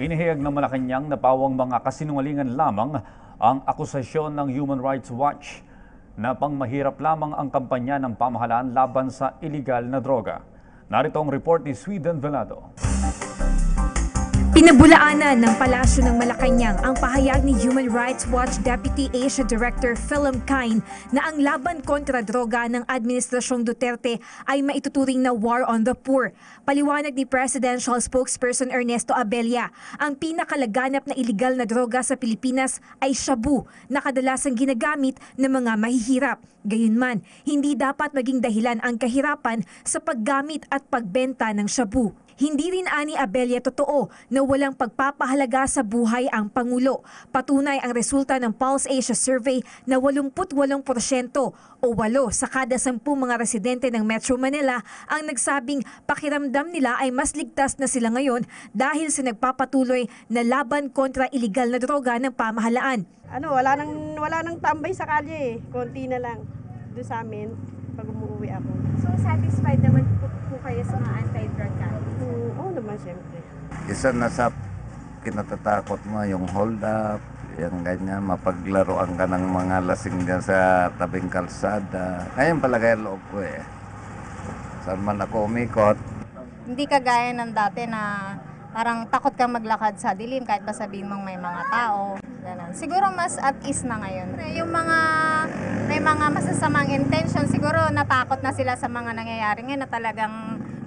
Inihayag ng Malacanang na pawang mga kasinungalingan lamang ang akusasyon ng Human Rights Watch na pangmahirap lamang ang kampanya ng pamahalaan laban sa iligal na droga. Narito ang report ni Sweden Velado. Pinabulaanan ng Palasyo ng Malacanang ang pahayag ni Human Rights Watch Deputy Asia Director Philip Cain na ang laban kontra droga ng Administrasyong Duterte ay maituturing na war on the poor. Paliwanag ni Presidential Spokesperson Ernesto Abella, ang pinakalaganap na iligal na droga sa Pilipinas ay shabu na kadalasang ginagamit ng mga mahihirap. Gayunman, hindi dapat maging dahilan ang kahirapan sa paggamit at pagbenta ng shabu. Hindi rin ani Abella totoo na walang pagpapahalaga sa buhay ang Pangulo. Patunay ang resulta ng Pulse Asia Survey na 88% o 8 sa kada 10 mga residente ng Metro Manila ang nagsabing pakiramdam nila ay mas ligtas na sila ngayon dahil sa nagpapatuloy na laban kontra iligal na droga ng pamahalaan. Wala nang tambay sa kalye, konti na lang doon sa amin pag umuwi ako. So satisfied naman po kayo sa mga anti-drug campaign? Oo naman siyempre. Isa na sa kinatatakot mo, yung hold up, yung ganyan, mapaglaruan ka ng mga lasing dyan sa tabing kalsada. Ngayon palagay loob ko eh. Saan man ako umikot. Hindi kagaya ng dati na parang takot kang maglakad sa dilim kahit ba sabihin mong may mga tao. Ganun. Siguro mas at ease na ngayon. Yung may mga masasamang intention, siguro natakot na sila sa mga nangyayari ngayon na talagang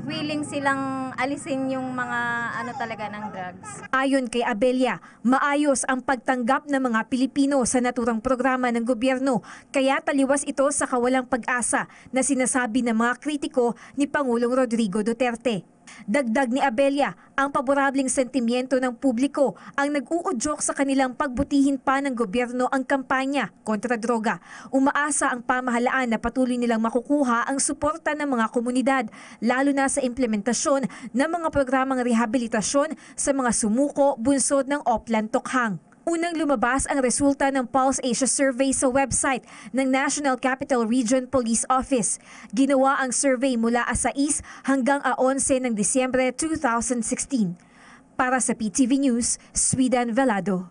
willing silang alisin yung mga talaga ng drugs. Ayon kay Abella, maayos ang pagtanggap ng mga Pilipino sa naturang programa ng gobyerno, kaya taliwas ito sa kawalang pag-asa na sinasabi ng mga kritiko ni Pangulong Rodrigo Duterte. Dagdag ni Abella, ang paborableng sentimiento ng publiko ang nag-uudyok sa kanilang pagbutihin pa ng gobyerno ang kampanya kontra droga. Umaasa ang pamahalaan na patuloy nilang makukuha ang suporta ng mga komunidad, lalo na sa implementasyon ng mga programang rehabilitasyon sa mga sumuko bunsod ng Oplan-Tokhang. Unang lumabas ang resulta ng Pulse Asia Survey sa website ng National Capital Region Police Office. Ginawa ang survey mula 6 hanggang 11 ng Disyembre 2016. Para sa PTV News, Sweden Velado.